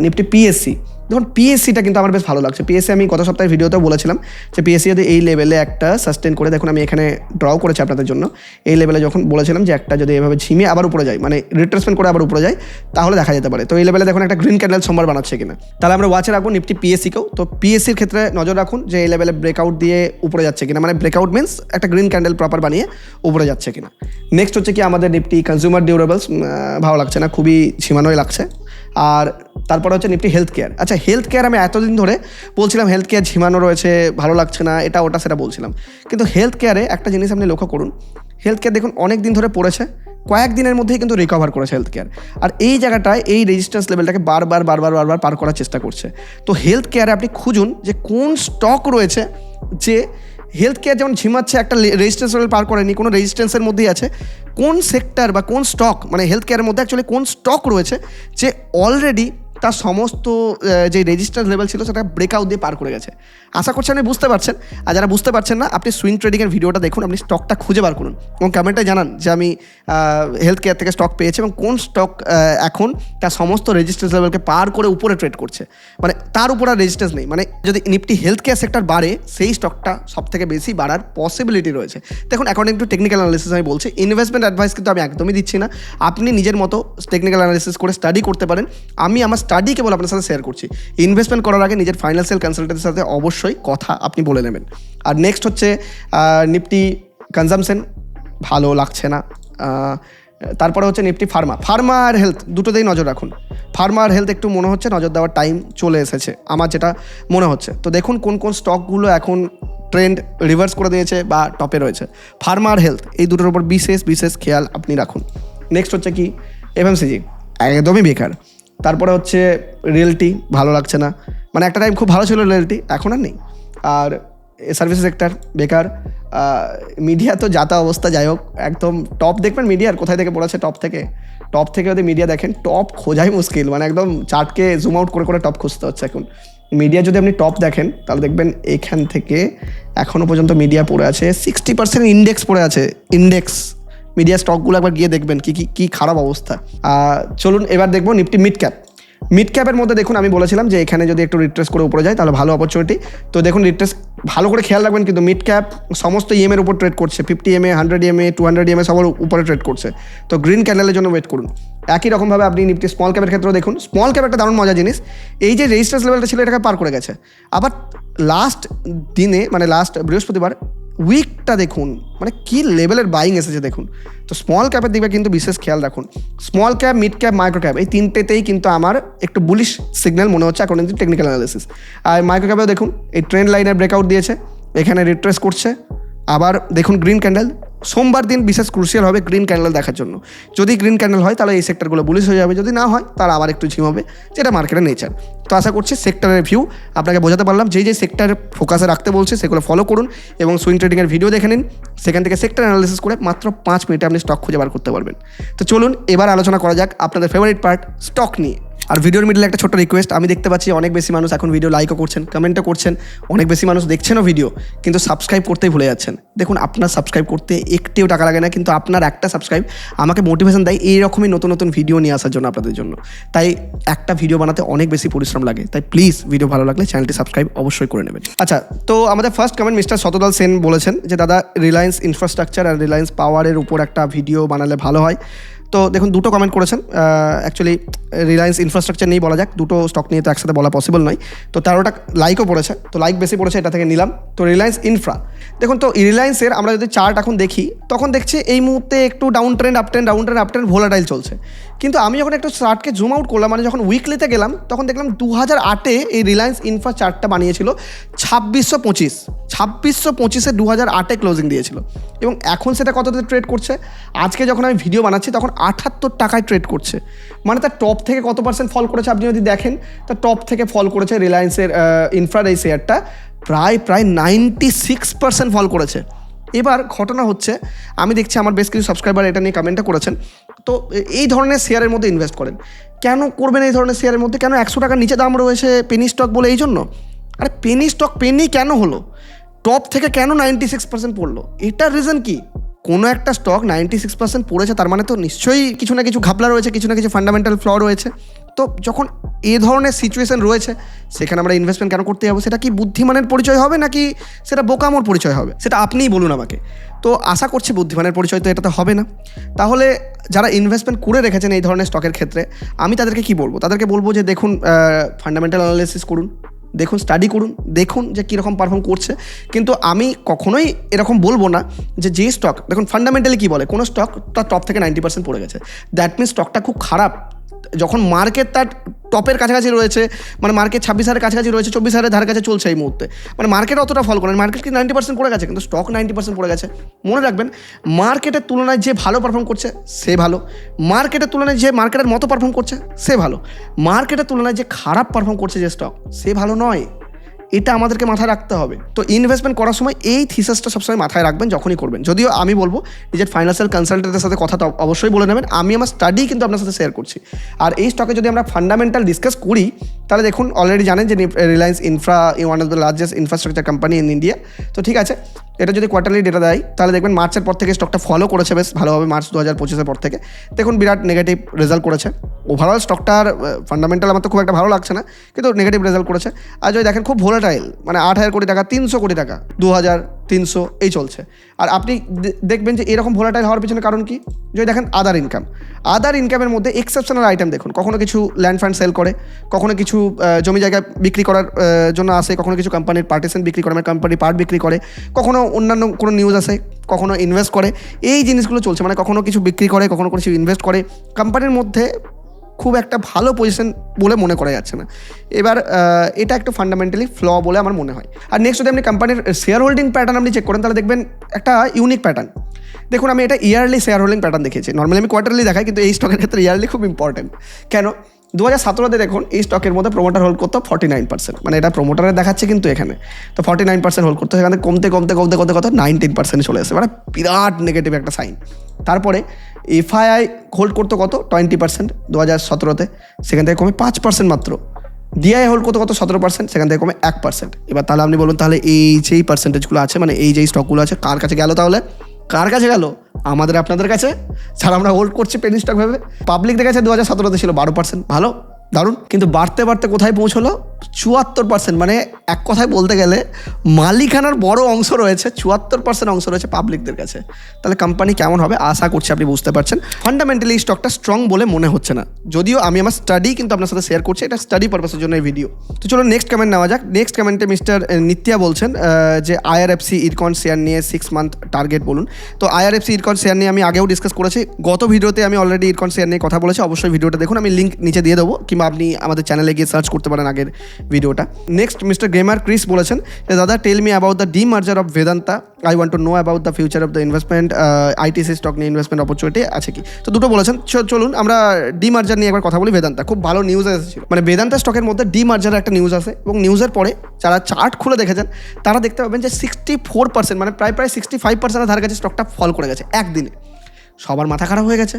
নিফটি পিএসসি, দেখুন পিএসসিটা কিন্তু আমার বেশ ভালো লাগছে। পিএসসি আমি গত সপ্তাহের ভিডিওতেও বলেছিলাম যে পিএসসি যদি এই লেভেলে একটা সাস্টেন করে, দেখুন আমি এখানে ড্র করেছি আপনাদের জন্য, এই লেভেলে যখন বলেছিলাম যে একটা যদি এভাবে ঝিমিয়ে আবার উপরে যায়, মানে রিট্রেসমেন্ট করে আবার উপরে যায়, তাহলে দেখা যেতে পারে। তো এই লেভেলে দেখুন একটা গ্রিন ক্যান্ডেল সোমবার বানাচ্ছে কিনা, তাহলে আমরা ওয়াচে রাখবো নিফটি পিএসসিকেও। তো পিএসসির ক্ষেত্রে নজর রাখুন যে এই লেভেলে ব্রেকআউট দিয়ে উপরে যাচ্ছে কিনা, মানে ব্রেকআউট মিনস একটা গ্রিন ক্যান্ডেল প্রপার বানিয়ে উপরে যাচ্ছে কিনা। নেক্সট হচ্ছে কি আমাদের নিফটি কনজিউমার ডিউরেবলস, ভালো লাগছে না, খুবই ঝিমানোই লাগছে। আর তারপরে হচ্ছে নিফটি হেলথ কেয়ার। আচ্ছা হেলথ কেয়ার আমি এতদিন ধরে বলছিলাম হেলথ কেয়ার ঝিমানো রয়েছে, ভালো লাগছে না, এটা ওটা সেটা বলছিলাম, কিন্তু হেলথ কেয়ারে একটা জিনিস আপনি লক্ষ্য করুন, হেলথ কেয়ার দেখুন অনেক দিন ধরে পড়েছে, কয়েকদিনের মধ্যেই কিন্তু রিকভার করেছে হেলথ কেয়ার। আর এই জায়গাটায় এই রেজিস্ট্যান্স লেভেলটাকে বারবার পার করার চেষ্টা করছে। তো হেলথ কেয়ারে আপনি খুঁজুন যে কোন স্টক রয়েছে যে হেলথ কেয়ার যেমন ঝিমাচ্ছে, একটা রেজিস্ট্যান্স লেভেল পার করেনি, কোনো রেজিস্ট্যান্সের মধ্যেই আছে, কোন সেক্টর বা কোন স্টক, মানে হেলথ কেয়ারের মধ্যে অ্যাকচুয়ালি কোন স্টক রয়েছে যে অলরেডি তার সমস্ত যে রেজিস্ট্যান্স লেভেল ছিল সেটা ব্রেকআউট দিয়ে পার করে গেছে। আশা করছি আপনি বুঝতে পারছেন। আর যারা বুঝতে পারছেন না, আপনি সুইং ট্রেডিংয়ের ভিডিওটা দেখুন, আপনি স্টকটা খুঁজে বার করুন এবং কমেন্টে জানান যে আমি হেলথ কেয়ার থেকে স্টক পেয়েছি এবং কোন স্টক এখন তার সমস্ত রেজিস্ট্যান্স লেভেলকে পার করে উপরে ট্রেড করছে, মানে তার উপর আর রেজিস্ট্যান্স নেই। মানে যদি নিফটি হেলথ কেয়ার সেক্টর বাড়ে, সেই স্টকটা সব থেকে বেশি বাড়ার পসিবিলিটি রয়েছে। দেখুন অ্যাকর্ডিং টু টেকনিক্যাল অ্যানালিসিস আমি বলছি, ইনভেস্টমেন্ট অ্যাডভাইস কিন্তু আমি একদমই দিচ্ছি না, আপনি নিজের মতো টেকনিক্যাল অ্যানালিসিস করে স্টাডি করতে পারেন। আমি আমার স্টাডি কেবল আপনার সাথে শেয়ার করছি। ইনভেস্টমেন্ট করার আগে নিজের ফাইন্যান্সিয়াল কনসালটেন্টের সাথে অবশ্যই কথা আপনি বলে নেবেন। আর নেক্সট হচ্ছে নিফটি কনজামশন ভালো লাগছে না। তারপরে হচ্ছে নিফটি ফার্মা আর হেলথ দুটোতেই নজর রাখুন। ফার্মা আর হেলথ একটু মনে হচ্ছে নজর দেওয়ার টাইম চলে এসেছে, আমার যেটা মনে হচ্ছে। তো দেখুন কোন কোন স্টকগুলো এখন ট্রেন্ড রিভার্স করে দিয়েছে বা টপে রয়েছে। ফার্মা আর হেলথ এই দুটোর উপর বিশেষ খেয়াল আপনি রাখুন। নেক্সট হচ্ছে কি এফএমসিজি একদমই বেকার। তারপরে হচ্ছে রিয়েলটি ভালো লাগছে না, মানে একটা টাইম খুব ভালো ছিল রিয়েলটি, এখন আর নেই। আর সার্ভিস সেক্টর বেকার। মিডিয়া তো যাতা অবস্থা, যাই হোক একদম টপ দেখবেন মিডিয়ার কোথায় থেকে পড়েছে, টপ থেকে যদি মিডিয়া দেখেন টপ খোঁজাই মুশকিল, মানে একদম চার্টকে জুম আউট করে টপ খুঁজতে হচ্ছে এখন। মিডিয়া যদি আপনি টপ দেখেন তাহলে দেখবেন এখান থেকে এখনও পর্যন্ত মিডিয়া পড়ে আছে 60% ইন্ডেক্স পড়ে আছে। ইন্ডেক্স মিডিয়া স্টকগুলো একবার গিয়ে দেখবেন কি খারাপ অবস্থা। চলুন এবার দেখবো নিফটি মিড ক্যাপের মধ্যে দেখুন আমি বলেছিলাম যে এখানে যদি একটু রিট্রেস করে উপরে যায় তাহলে ভালো অপরচুনিটি। তো দেখুন রিট্রেস ভালো করে খেয়াল রাখবেন, কিন্তু মিড ক্যাপ সমস্ত ইএমের উপর ট্রেড করছে, 50 EMA 100 EMA 200 EMA সবার উপরে ট্রেড করছে। তো গ্রিন ক্যান্ডেলের জন্য ওয়েট করুন। একই রকমভাবে আপনি নিফটি স্মল ক্যাপের ক্ষেত্রেও দেখুন, স্মল ক্যাপ একটা দারুণ মজা জিনিস, এই যে রেজিস্ট্যান্স লেভেলটা ছিল এটাকে পার করে গেছে। আবার লাস্ট দিনে মানে লাস্ট বৃহস্পতিবার উইকটা দেখুন, মানে কি লেভেলের বাইং এসেছে দেখুন। তো স্মল ক্যাপের দিকে কিন্তু বিশেষ খেয়াল রাখুন। Small cap, mid cap, micro cap এই তিনটেতেই কিন্তু আমার একটু বুলিশ সিগন্যাল মনে হচ্ছে অ্যাকর্ডিং টু টেকনিক্যাল অ্যানালিসিস। আর মাইক্রো ক্যাপেও দেখুন এই ট্রেন্ড লাইনের ব্রেকআউট দিয়েছে, এখানে রিট্রেস করছে। আবার দেখুন গ্রিন ক্যান্ডেল, সোমবার দিন বিশেষ ক্রুশিয়াল হবে গ্রিন ক্যান্ডেল দেখার জন্য। যদি গ্রিন ক্যান্ডেল হয় তাহলে এই সেক্টরগুলো বুলিশ হয়ে যাবে, যদি না হয় তাহলে আবার একটু ঝিম হবে, যেটা মার্কেটের নেচার। তো আশা করছি সেক্টরের ভিউ আপনাকে বোঝাতে পারলাম। যেই সেক্টর ফোকাসে রাখতে বলছে সেগুলো ফলো করুন এবং সুইং ট্রেডিংয়ের ভিডিও দেখে নিন, সেখান থেকে সেক্টর অ্যানালিসিস করে মাত্র 5 মিনিটে আপনি স্টক খুঁজে বার করতে পারবেন। তো চলুন এবার আলোচনা করা যাক আপনাদের ফেভারিট পার্ট স্টক নিয়ে। আর ভিডিওর মিডলে একটা ছোট্ট রিকোয়েস্ট, আমি দেখতে পাচ্ছি অনেক বেশি মানুষ এখন ভিডিও লাইকও করছেন, কমেন্টও করছেন, অনেক বেশি মানুষ দেখছেনও ভিডিও, কিন্তু সাবস্ক্রাইব করতেই ভুলে যাচ্ছেন। দেখুন আপনার সাবস্ক্রাইব করতে একটিও টাকা লাগে না, কিন্তু আপনার একটা সাবস্ক্রাইব আমাকে মোটিভেশন দেয় এইরকমই নতুন ভিডিও নিয়ে আসার জন্য আপনাদের জন্য। তাই একটা ভিডিও বানাতে অনেক বেশি পরিশ্রম লাগে, তাই প্লিজ ভিডিও ভালো লাগলে চ্যানেলটি সাবস্ক্রাইব অবশ্যই করে নেবেন। আচ্ছা, তো আমাদের ফার্স্ট কমেন্ট মিস্টার শতদল সেন বলেছেন যে দাদা রিলায়েন্স ইনফ্রাস্ট্রাকচার আর রিলায়েন্স পাওয়ারের উপর একটা ভিডিও বানালে ভালো হয়। তো দেখুন দুটো কমেন্ট করেছেন, অ্যাকচুয়ালি রিলায়েন্স ইনফ্রাস্ট্রাকচার নিয়েই বলা যাক, দুটো স্টক নিয়ে তো একসাথে বলা পসিবল নয়। তো 13টা লাইকও পড়েছে, তো লাইক বেশি পড়েছে এটা থেকে নিলাম। তো রিলায়েন্স ইনফ্রা দেখুন, তো রিলায়েন্সের আমরা যদি চার্ট এখন দেখি তখন দেখছি এই মুহূর্তে একটু down trend up trend volatile চলছে। কিন্তু আমি যখন একটু চার্টকে জুম আউট করলাম, মানে যখন উইকলিতে গেলাম তখন দেখলাম 2008-এ এই রিলায়েন্স ইনফ্রা চার্টটা বানিয়েছিল 2625 2008-এ ক্লোজিং দিয়েছিল, এবং এখন সেটা কততে ট্রেড করছে, আজকে যখন আমি ভিডিও বানাচ্ছি তখন 78 টাকায় ট্রেড করছে। মানে তার টপ থেকে কত পার্সেন্ট ফল করেছে আপনি যদি দেখেন, তার টপ থেকে ফল করেছে রিলায়েন্সের ইনফ্রার এই শেয়ারটা প্রায় 96% ফল করেছে। এবার ঘটনা হচ্ছে আমি দেখছি আমার বেশ কিছু সাবস্ক্রাইবার এটা নিয়ে কমেন্টটা করেছেন। তো এই ধরনের শেয়ারের মধ্যে ইনভেস্ট করেন কেন, করবেন এই ধরনের শেয়ারের মধ্যে কেন? 100 টাকার নিচে দাম রয়েছে পেনি স্টক বলে এই জন্য? আরে পেনি স্টক পেনি কেন হলো? টপ থেকে কেন 96% পড়লো? এটার রিজন কি? কোনো একটা স্টক 96% পড়েছে তার মানে তো নিশ্চয়ই কিছু না কিছু ঘাপলা রয়েছে, কিছু না কিছু ফান্ডামেন্টাল ফ্ল রয়েছে। তো যখন এ ধরনের সিচুয়েশন রয়েছে সেখানে আমরা ইনভেস্টমেন্ট কেন করতে যাবো? সেটা কি বুদ্ধিমানের পরিচয় হবে নাকি সেটা বোকামোর পরিচয় হবে? সেটা আপনিই বলুন আমাকে। তো আশা করছি বুদ্ধিমানের পরিচয় তো এটাতে হবে না। তাহলে যারা ইনভেস্টমেন্ট করে রেখেছেন এই ধরনের স্টকের ক্ষেত্রে আমি তাদেরকে কি বলবো? তাদেরকে বলবো যে দেখুন ফান্ডামেন্টাল অ্যানালিসিস করুন, দেখুন স্টাডি করুন, দেখুন যে কীরকম পারফর্ম করছে। কিন্তু আমি কখনোই এরকম বলবো না যে স্টক দেখুন ফান্ডামেন্টালি কী বলে, কোনো স্টক তার টপ থেকে 90% পড়ে গেছে, দ্যাট মিনস স্টকটা খুব খারাপ। যখন মার্কেট তার টপের কাছাকাছি রয়েছে, মানে মার্কেট 26,000-এর কাছাকাছি রয়েছে, 24,000-এর ধারে কাছে চলছে এই মুহূর্তে, মানে মার্কেট অতটা ফল করে, মার্কেট কি 90% পড়ে গেছে কিন্তু স্টক 90% পড়ে গেছে। মনে রাখবেন মার্কেটের তুলনায় যে ভালো পারফর্ম করছে সে ভালো, মার্কেটের তুলনায় যে মার্কেটের মতো পারফর্ম করছে সে ভালো, মার্কেটের তুলনায় যে খারাপ পারফর্ম করছে যে স্টক সে ভালো নয়। এটা আমাদেরকে মাথায় রাখতে হবে। তো ইনভেস্টমেন্ট করার সময় এই থিসাসটা সবসময় মাথায় রাখবেন যখনই করবেন। যদিও আমি বলবো নিজের ফাইন্যান্সিয়াল কনসালটেন্টের সাথে কথা তো অবশ্যই বলে নেবেন, আমি আমার স্টাডি কিন্তু আপনার সাথে শেয়ার করছি। আর এই স্টকে যদি আমরা ফান্ডামেন্টাল ডিসকাস করি তাহলে দেখুন অলরেডি জানেন যে Reliance infra one of the largest infrastructure company in India. তো ঠিক আছে, এটা যদি কোয়ার্টারলি ডেটা দেয় তাহলে দেখবেন মার্চের পর থেকে স্টকটা ফলো করেছে বেশ ভালোভাবে, মার্চ 2025-এর পর থেকে দেখুন বিরাট নেগেটিভ রেজাল্ট করেছে। ওভারঅল স্টকটার ফান্ডামেন্টাল আমার তো খুব একটা ভালো লাগছে না, কিন্তু নেগেটিভ রেজাল্ট করেছে। আর যদি দেখেন খুব ভোলাটাইল, মানে 8,000 কোটি টাকা, 300 কোটি টাকা, 2,000, 300 এই চলছে। আর আপনি দেখবেন যে এরকম ভোলাটাইল হওয়ার পিছনে কারণ কি, যদি দেখেন আদার ইনকামের মধ্যে এক্সেপশনাল আইটেম দেখুন, কখনো কিছু ল্যান্ড ফান্ড সেল করে, কখনো কিছু জমি জায়গা বিক্রি করার জন্য আসে, কখনো কিছু কোম্পানির পার্টিশন বিক্রি করে, মানে কোম্পানির পার্ট বিক্রি করে, কখনো অন্যান্য কোনো নিউজ আসে, কখনো ইনভেস্ট করে, এই জিনিসগুলো চলছে। মানে কখনো কিছু বিক্রি করে, কখনো কিছু ইনভেস্ট করে, কোম্পানির মধ্যে খুব একটা ভালো পজিশন বলে মনে করা যাচ্ছে না। এবার এটা একটু ফান্ডামেন্টালি ফ্ল বলে আমার মনে হয়। আর নেক্সট যদি আপনি কোম্পানির শেয়ার হোল্ডিং প্যাটার্ন আপনি চেক করেন, তাহলে দেখবেন একটা ইউনিক প্যাটার্ন। দেখুন, আমি এটা ইয়ারলি শেয়ার হোল্ডিং প্যাটার্ন দেখিয়েছি। নর্মালি আমি কোয়ার্টারলি দেখাই, কিন্তু এই স্টকের ক্ষেত্রে ইয়ারলি খুব ইম্পর্টেন্ট। কেন? 2017 দেখুন এই স্টকের মধ্যে প্রোমোটার হোল্ড করতো 49%, মানে এটা প্রোমোটারে দেখাচ্ছে কিন্তু এখানে তো 49% হোল্ড করতো, সেখানে কমতে 19% চলে আসে, মানে বিরাট নেগেটিভ একটা সাইন। তারপরে এফআইআই হোল্ড করতো কত 20% 2017-তে, সেখান থেকে কমে 5% মাত্র। ডিআই হোল্ড করতো কত 17%, সেখান থেকে কমে 1%। এবার তাহলে আপনি বলুন, তাহলে এই যেই পার্সেন্টেজগুলো আছে, মানে এই যেই স্টকগুলো আছে, কার কাছে গেল? তাহলে কার কাছে গেল? আমাদের আপনাদের কাছে, যারা আমরা হোল্ড করছি পেনি স্টক ভেবে। পাবলিকদের কাছে 2017-তে ছিল 12%, ভালো, দারুণ। কিন্তু বাড়তে বাড়তে কোথায় পৌঁছলো? 74%। মানে এক কথায় বলতে গেলে মালিকানার বড় অংশ রয়েছে, 74% অংশ রয়েছে পাবলিকদের কাছে। তাহলে কোম্পানি কেমন হবে আশা করছি আপনি বুঝতে পারছেন। ফান্ডামেন্টালি স্টকটা স্ট্রং বলে মনে হচ্ছে না, যদিও আমি আমার স্টাডি কিন্তু আপনার সাথে শেয়ার করছি, এটা স্টাডি পারপাসের জন্য এই ভিডিও। তো চলো নেক্সট কমেন্ট নেওয়া যাক। নেক্সট কমেন্টে মিস্টার নিত্যা বলছেন যে আইআরএফসি ইরকন শেয়ার নিয়ে 6 মান্থ টার্গেট বলুন। তো আইআরএফসি ইরকন শেয়ার নিয়ে আমি আগেও ডিসকাস করেছি, গত ভিডিওতে আমি অলরেডি ইরকন শেয়ার নিয়ে কথা বলেছি, অবশ্যই ভিডিওটা দেখুন, আমি লিঙ্ক নিচে দিয়ে দেবো, কিংবা আপনি আমাদের চ্যানেলে গিয়ে সার্চ করতে পারেন আগের ভিডিওটা। নেক্সট মিস্টার গেমার ক্রিস বলেছেন যে দাদা tell me about the demerger of Vedanta, I want to know about the future of the investment, ITC stock নিয়ে ইনভেস্টমেন্ট অপরচুনিটি আছে কি? তো দুটো বলেছেন, চলুন আমরা ডিমার্জার নিয়ে একবার কথা বলি। বেদান্তা খুব ভালো নিউজ এসেছিল, মানে বেদান্তা স্টকের মধ্যে ডিমার্জারের একটা নিউজ আছে, এবং নিউজের পরে যারা চার্ট খুলে দেখেছেন তারা দেখতে পাবেন যে 64%, মানে প্রায় 65% ধারে কাছে স্টকটা ফল করে গেছে একদিনে। সবার মাথা খারাপ হয়ে গেছে,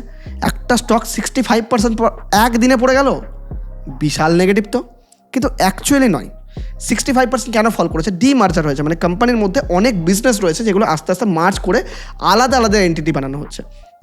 একটা স্টক 65% একদিনে পড়ে গেল, বিশাল নেগেটিভ তো। কিন্তু অ্যাকচুয়ালি নয়, 65% কেন ফল করেছে? ডিমার্জার হয়েছে, মানে কোম্পানির মধ্যে অনেক বিজনেস রয়েছে যেগুলো আস্তে আস্তে মার্জ করে আলাদা আলাদা এন্টিটি বানানো হচ্ছে।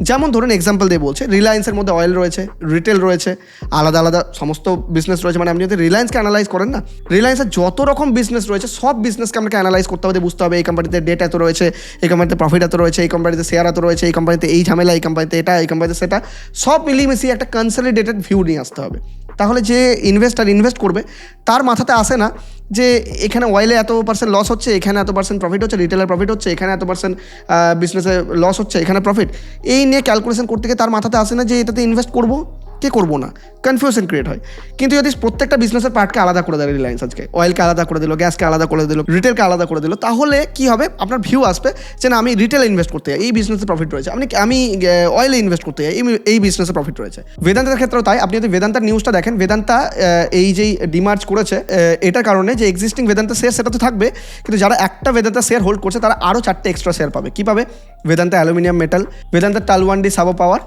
যেমন ধরুন এক্সাম্পল দিয়ে বলছে, রিলায়েন্সের মধ্যে অয়েল রয়েছে, রিটেল রয়েছে, আলাদা আলাদা সমস্ত বিজনেস রয়েছে। মানে আপনি যদি রিলায়েন্সকে অ্যানালাইজ করেন না, রিলায়েন্সের যত রকম বিজনেস রয়েছে সব বিজনেসকে আমাকে অ্যানালাইজ করতে হবে, বুঝতে হবে এই কোম্পানিতে ডেট এত রয়েছে, এই কোম্পানিতে প্রফিট এত রয়েছে, এই কোম্পানিতে শেয়ার এত রয়েছে, এই কোম্পানিতে এই ঝামেলা, এই কোম্পানিতে এটা, এই কোম্পানিতে সেটা, সব মিলিয়ে মিশিয়ে একটা কনসলিডেটেড ভিউ নিয়ে আসতে হবে। তাহলে যে ইনভেস্টার ইনভেস্ট করবে তার মাথাতে আসে না যে এখানে অয়েলে এত % লস হচ্ছে, এখানে এত % প্রফিট হচ্ছে, রিটেলের প্রফিট হচ্ছে, এখানে এত % বিজনেসে লস হচ্ছে, এখানে প্রফিট, এই নিয়ে ক্যালকুলেশন করতে গিয়ে তার মাথাতে আসে না যে এটাতে ইনভেস্ট করবো কে করবো না, কনফিউশন ক্রিয়েট হয়। কিন্তু যদি প্রত্যেকটা বিজনেসের পার্টকে আলাদা করে দেয়, রিলায়েন্স আজকে অয়েলকে আলাদা করে দিল, গ্যাসকে আলাদা করে দিল, রিটেলকে আলাদা করে দিল, তাহলে কি হবে? আপনার ভিউ আসবে যে না আমি রিটেলে ইনভেস্ট করতে চাই, এই বিজনেসে প্রফিট রয়েছে, আমি অয়েলে ইনভেস্ট করতে চাই, এই বিজনেসে প্রফিট রয়েছে। বেদান্তের ক্ষেত্রেও তাই, আপনি যদি বেদান্তার নিউজটা দেখেন, বেদান্তা এই যেই ডিমার্জ করেছে এটার কারণে যে এক্সিস্টিং বেদান্তা শেয়ার সেটা তো থাকবে, কিন্তু যারা একটা বেদান্তা শেয়ার হোল্ড করছে তারা আরও 4টে এক্সট্রা শেয়ার পাবে। কী পাবে? বেদান্তা অ্যালুমিনিয়াম মেটাল, বেদান্তা টালওয়ান্ডি সাবো পাওয়ার,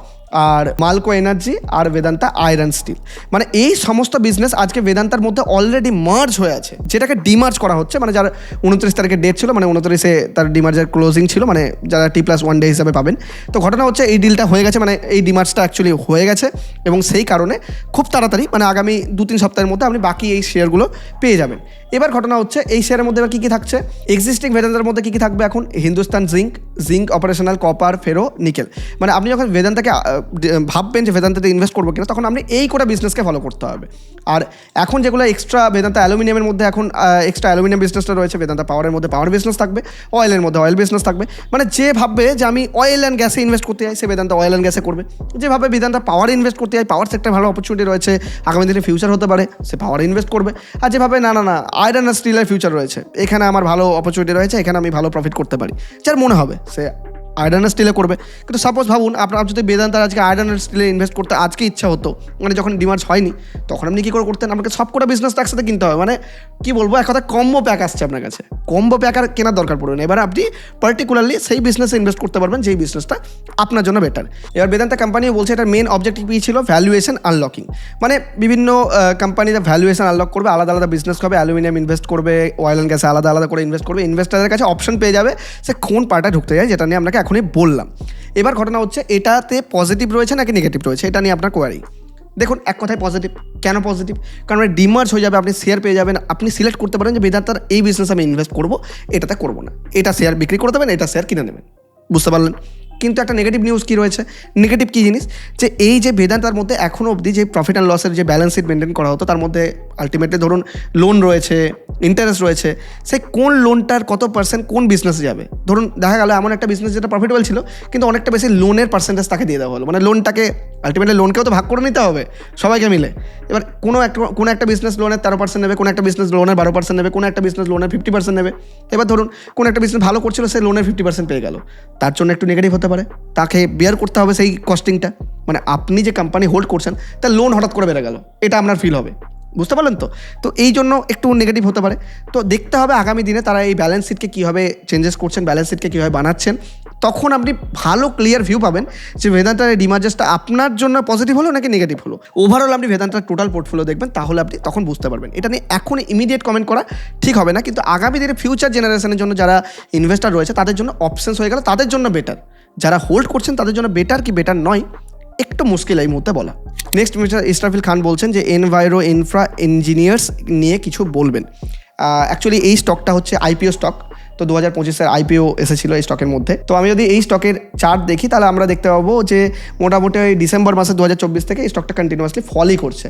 আর মালকো এনার্জি, আর বেদান্তা আয়রন স্টিল। মানে এই সমস্ত বিজনেস আজকে বেদান্তার মধ্যে অলরেডি মার্জ হয়ে আছে, যেটাকে ডিমার্জ করা হচ্ছে। মানে যার 29 তারিখে ডেট ছিল, মানে 29-এ তার ডিমার্জার ক্লোজিং ছিল, মানে যারা T+1 ডে হিসাবে পাবেন। তো ঘটনা হচ্ছে এই ডিলটা হয়ে গেছে, মানে এই ডিমার্জটা অ্যাকচুয়ালি হয়ে গেছে, এবং সেই কারণে খুব তাড়াতাড়ি, মানে আগামী 2-3 সপ্তাহের মধ্যে আপনি বাকি এই শেয়ারগুলো পেয়ে যাবেন। এবার ঘটনা হচ্ছে এই শেয়ারের মধ্যে এবার কী কী থাকছে, এক্সিস্টিং বেদান্তার মধ্যে কী কী থাকবে এখন? Hindustan zinc operational, copper, ferro, nickel. মানে আপনি যখন বেদান্তাকে ভাববেন যে বেদান্তাতে ইনভেস্ট করবো কিনা, তখন আপনি এই কোটা বিজনেসকে ফলো করতে হবে। আর এখন যেগুলো এক্সট্রা বেদান্তা অ্যালুমিনিয়ামের মধ্যে এখন এক্সট্রা অ্যালুমিনিয়াম বিজনেসটা রয়েছে, বেদান্তা পাওয়ারের মধ্যে পাওয়ার বিজনেস থাকবে, অয়েলের মধ্যে অয়েল বিজনেস থাকবে। মানে যে ভাববে যে আমি অয়েল অ্যান্ড গ্যাসে ইনভেস্ট করতে চাই, সে বেদান্তা অয়েল অ্যান্ড গ্যাসে করবে। যে ভাবে বেদান্তা পাওয়ারে ইনভেস্ট করতে চাই, পাওয়ার সেক্টরে ভালো অপরচুনিটি রয়েছে, আগামী দিনে ফিউচার হতে পারে, সে পাওয়ারে ইনভেস্ট করবে। আর যেভাবে না আয়রন আর স্টিলের ফিউচার রয়েছে, এখানে আমার ভালো অপরচুনিটি রয়েছে, এখানে আমি ভালো প্রফিট করতে পারি, যার মনে হবে সে আয়রন স্টিলে করবে। কিন্তু সাপোজ ভাবুন আপনার যদি বেদান্তার আজকে আয়রন স্টিলে ইনভেস্ট করতে আজকে ইচ্ছা হতো, মানে যখন ডিমার্জ হয়নি তখন আপনি কী করে করতেন? আপনাকে সবকটা বিজনেস একসাথে কিনতে হবে। মানে কি বলবো, এক কথা কম্বো প্যাক আসছে আপনার কাছে, কম্বো প্যাক আর কেনার দরকার পড়বে না। এবার আপনি পার্টিকুলারলি সেই বিজনেসে ইনভেস্ট করতে পারবেন যেই বিজনেসটা আপনার জন্য বেটার। এবার বেদান্তা কোম্পানিও বলছে এটার মেন অবজেক্টিভ কী ছিল? Valuation unlocking. মানে বিভিন্ন কোম্পানিতে ভ্যালুয়েশন আনলক করবে, আলাদা আলাদা বিজনেস হবে, অ্যালুমিনিয়াম ইনভেস্ট করবে, অয়েল অ্যান্ড গ্যাসে আলাদা আলাদা করে ইনভেস্ট করবে, ইনভেস্টারের কাছে অপশন পেয়ে যাবে সে কোন পার্টে ঢুকতে যায়, যেটা নিয়ে আপনাকে এখনই বললাম। এবার ঘটনা হচ্ছে এটাতে পজিটিভ রয়েছে নাকি নেগেটিভ রয়েছে, এটা নিয়ে আপনার কোয়ারি। দেখুন এক কথায় পজিটিভ। কেন পজিটিভ? কারণ ডিমার্জ হয়ে যাবে, আপনি শেয়ার পেয়ে যাবেন, আপনি সিলেক্ট করতে পারেন যে বেদান্তার এই বিজনেস আমি ইনভেস্ট করবো, এটাতে করবো না, এটা শেয়ার বিক্রি করে দেবেন, এটা শেয়ার কিনে নেবেন। বুঝতে পারলেন? কিন্তু একটা নেগেটিভ নিউজ কী রয়েছে? নেগেটিভ কী জিনিস? যে এই যে বেদান্তার মধ্যে এখনও অবধি যে প্রফিট অ্যান্ড লসের যে ব্যালেন্স শিট মেনটেন করা হতো, তার মধ্যে আলটিমেটলি ধরুন লোন রয়েছে, ইন্টারেস্ট রয়েছে, সেই কোন লোনটার কত পার্সেন্ট কোন বিজনেসে যাবে। ধরুন দেখা গেল এমন একটা বিজনেস যেটা প্রফিটেবল ছিল, কিন্তু অনেকটা বেশি লোনের পার্সেন্টেজ তাকে দিয়ে দেওয়া হলো, মানে লোনটাকে আলটিমেটলি লোনকেও তো ভাগ করে নিতে হবে সবাইকে মিলে। এবার কোনো একটা বিজনেস লোনের 13% নেবে, কোনো একটা বিজনেস লোনের 12% নেবে, কোনো একটা বিজনেস লোনের 50% নেবে। এবার ধরুন কোনো একটা বিজনেস ভালো করছিল, সে লোনের 50% পেয়ে গেল, তার জন্য একটু নেগেটিভ হতে পারে, তাকে বেয়ার করতে হবে সেই কস্টিংটা। মানে আপনি যে কোম্পানি হোল্ড করছেন তার লোন হঠাৎ করে বেড়ে গেল, এটা আপনার ফিল হবে। বুঝতে পারলেন তো? তো এই জন্য একটু নেগেটিভ হতে পারে। তো দেখতে হবে আগামী দিনে তারা এই ব্যালেন্স শিটকে কীভাবে চেঞ্জেস করছেন, ব্যালেন্স শিটকে কীভাবে বানাচ্ছেন, তখন আপনি ভালো ক্লিয়ার ভিউ পাবেন যে বেদান্তার এই ডিমার্জাসটা আপনার জন্য পজিটিভ হলো নাকি নেগেটিভ হলো। ওভারঅল আপনি বেদান্তার টোটাল পোর্টফোলিও দেখবেন, তাহলে আপনি তখন বুঝতে পারবেন। এটা নিয়ে এখন ইমিডিয়েট কমেন্ট করা ঠিক হবে না, কিন্তু আগামী দিনে ফিউচার জেনারেশনের জন্য যারা ইনভেস্টার রয়েছে তাদের জন্য অপশনস হয়ে গেল, তাদের জন্য বেটার। যারা হোল্ড করছেন তাদের জন্য বেটার কি বেটার নয়, একটু মুশকিল এই মুহূর্তে বলা। নেক্সট মিস্টার ইসরাফিল খান বলছেন যে এনভায়রো ইনফ্রা ইঞ্জিনিয়ার্স নিয়ে কিছু বলবেন। অ্যাকচুয়ালি এই স্টকটা হচ্ছে আইপিও স্টক, তো 2025-এর আইপিও এসেছিল এই স্টকের মধ্যে। তো আমি যদি এই স্টকের চার্ট দেখি তাহলে আমরা দেখতে পাবো যে মোটামুটি ওই ডিসেম্বর মাসে 2024 থেকে এই স্টকটা কন্টিনিউয়াসলি ফলই করছে,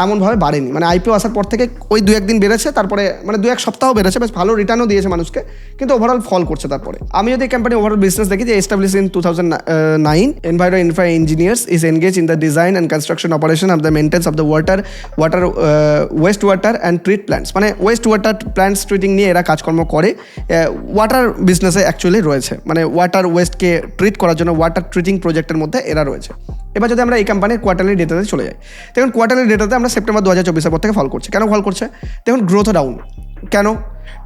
এমনভাবে বাড়েনি। মানে আইপিও আসার পর থেকে ওই 2-1 দিন বেড়েছে, তারপরে মানে 2-1 সপ্তাহ বেড়েছে, বেশ ভালো রিটার্নও দিয়েছে মানুষকে, কিন্তু ওভারঅল ফল করছে। তারপরে আমি যদি কোম্পানি ওভারঅল বিজনেস দেখি যে establish in 2009, Enviro Infra Engineers is engage in the design and construction operation of the maintenance of the waste water and treat plants. মানে ওয়েস্ট ওয়াটার প্ল্যান্টস ট্রিটিং নিয়ে এরা কাজকর্ম করে, ওয়াটার বিজনেসে actually রয়েছে, মানে ওয়াটার ওয়েস্টকে ট্রিট করার জন্য ওয়াটার ট্রিটিং প্রজেক্টের মধ্যে এরা রয়েছে। এবার যদি আমরা এই কোম্পানির কোয়ার্টারলি ডেটাতে চলে যাই, দেখুন কোয়ার্টারলি ডেটাতে আমরা সেপ্টেম্বর 2024-এর পর থেকে ফল করছে। কেন ফল করছে? দেখুন গ্রোথও ডাউন। কেন?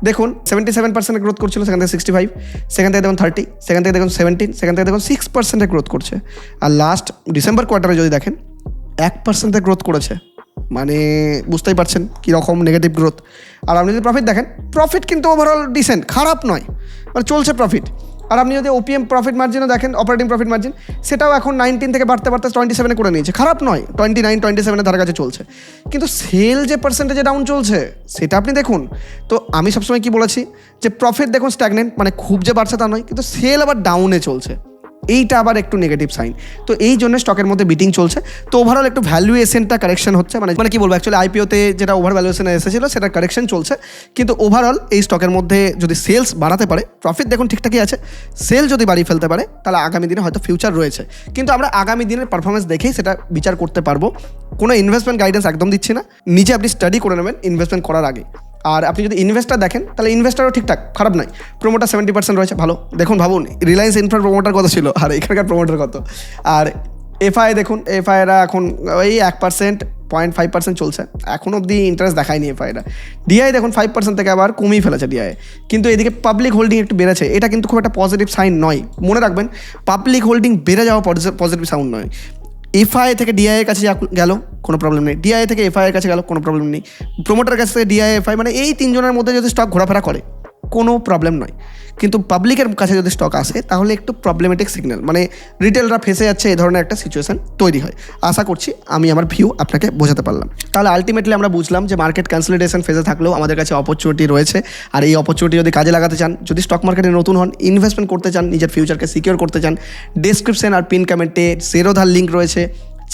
দেখুন 77% গ্রোথ করছিল, সেখান থেকে 65, সেখান থেকে দেখুন 30, সেখান থেকে দেখুন 17, সেখান থেকে দেখুন 6% গ্রোথ করছে। আর লাস্ট ডিসেম্বর কোয়ার্টারে যদি দেখেন 1% গ্রোথ করেছে, মানে বুঝতেই পারছেন কীরকম নেগেটিভ গ্রোথ। আর আপনি যদি প্রফিট দেখেন, প্রফিট কিন্তু ওভারঅল ডিসেন্ট, খারাপ নয়, মানে চলছে প্রফিট। আর আপনি যদি ওপিএম প্রফিট মার্জিনও দেখেন, অপারেটিং প্রফিট মার্জিন, সেটাও এখন 19 থেকে বাড়তে 27 করে নিয়েছে, খারাপ নয়, 29, 27-এর ধারে কাছে চলছে। কিন্তু সেল যে পার্সেন্টেজে ডাউন চলছে সেটা আপনি দেখুন। তো আমি সবসময় কি বলেছি যে প্রফিট দেখুন স্ট্যাগনেন্ট, মানে খুব যে বাড়ছে তা নয়, কিন্তু সেল আবার ডাউনে চলছে, এইটা আবার একটু নেগেটিভ সাইন। তো এই জন্য স্টকের মধ্যে বিটিং চলছে। তো ওভারঅল একটু ভ্যালুয়েশনটা কারেকশন হচ্ছে, মানে কি বলবো, অ্যাকচুয়ালি আইপিওতে যেটা ওভার ভ্যালুয়েশন এসেছিলো সেটা কারেকশন চলছে। কিন্তু ওভারঅল এই স্টকের মধ্যে যদি সেলস বাড়াতে পারে, প্রফিট দেখুন ঠিকঠাকই আছে, সেল যদি বাড়িয়ে ফেলতে পারে, তাহলে আগামী দিনে হয়তো ফিউচার রয়েছে। কিন্তু আমরা আগামী দিনের পারফরমেন্স দেখেই সেটা বিচার করতে পারবো। কোনো ইনভেস্টমেন্ট গাইডেন্স একদম দিচ্ছি না, নিজে আপনি স্টাডি করে নেবেন ইনভেস্টমেন্ট করার আগে। আর আপনি যদি ইনভেস্টার দেখেন তাহলে ইনভেস্টারও ঠিকঠাক, খারাপ নয়। প্রোমোটার 70% রয়েছে, ভালো। দেখুন ভাবুন রিলায়েন্স ইনফ্রার প্রোমোটার কত ছিল আর এখানকার প্রোমোটার কত। আর এফআই দেখুন, এফআইরা এখন ওই 1%, 0.5% চলছে, এখন অবধি ইন্টারেস্ট দেখায়নি এফআইরা। ডিআই দেখুন 5% থেকে আবার কমিয়ে ফেলেছে ডিআই, কিন্তু এদিকে পাবলিক হোল্ডিং একটু বেড়েছে, এটা কিন্তু খুব একটা পজিটিভ সাইন নয়। মনে রাখবেন, পাবলিক হোল্ডিং বেড়ে যাওয়া পজিটিভ সাউন্ড নয়। এফআই থেকে ডিআই এর কাছে গেল কোনো প্রবলেম নেই, ডিআই থেকে এফআই এর কাছে গেল কোনো প্রবলেম নেই, প্রোমোটার কাছ থেকে ডিআই এফআই, মানে এই তিনজনের মধ্যে যদি স্টক ঘোরাফেরা করে কোনো প্রবলেম নয়। কিন্তু পাবলিকের কাছে যদি স্টক আসে তাহলে একটু প্রবলেমেটিক সিগন্যাল, মানে রিটেলরা ফেসে যাচ্ছে, এই ধরনের একটা সিচুয়েশন তৈরি হয়। আশা করছি আমি আমার ভিউ আপনাকে বোঝাতে পারলাম। তাহলে আলটিমেটলি আমরা বুঝলাম যে মার্কেট কনসলিডেশন ফেজে থাকলেও আমাদের কাছে অপরচুনিটি রয়েছে, আর এই অপরচুনিটি যদি কাজে লাগাতে চান, যদি স্টক মার্কেটে নতুন হন, ইনভেস্টমেন্ট করতে চান, নিজের ফিউচারকে সিকিউর করতে চান, ডেসক্রিপশন আর পিন কমেন্টে জেরোধার লিঙ্ক রয়েছে,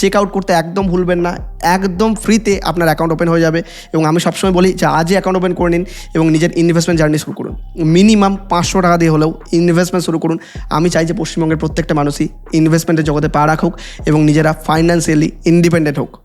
চেক আউট করতে একদম ভুলবেন না, একদম ফ্রিতে আপনার অ্যাকাউন্ট ওপেন হয়ে যাবে। এবং আমি সবসময় বলি যে আজই অ্যাকাউন্ট ওপেন করে নিন এবং নিজের ইনভেস্টমেন্ট জার্নি শুরু করুন। মিনিমাম 500 টাকা দিয়ে হলেও ইনভেস্টমেন্ট শুরু করুন। আমি চাই যে পশ্চিমবঙ্গের প্রত্যেকটা মানুষই ইনভেস্টমেন্টের জগতে পা রাখুক এবং নিজেরা ফাইন্যান্সিয়ালি ইন্ডিপেন্ডেন্ট হোক।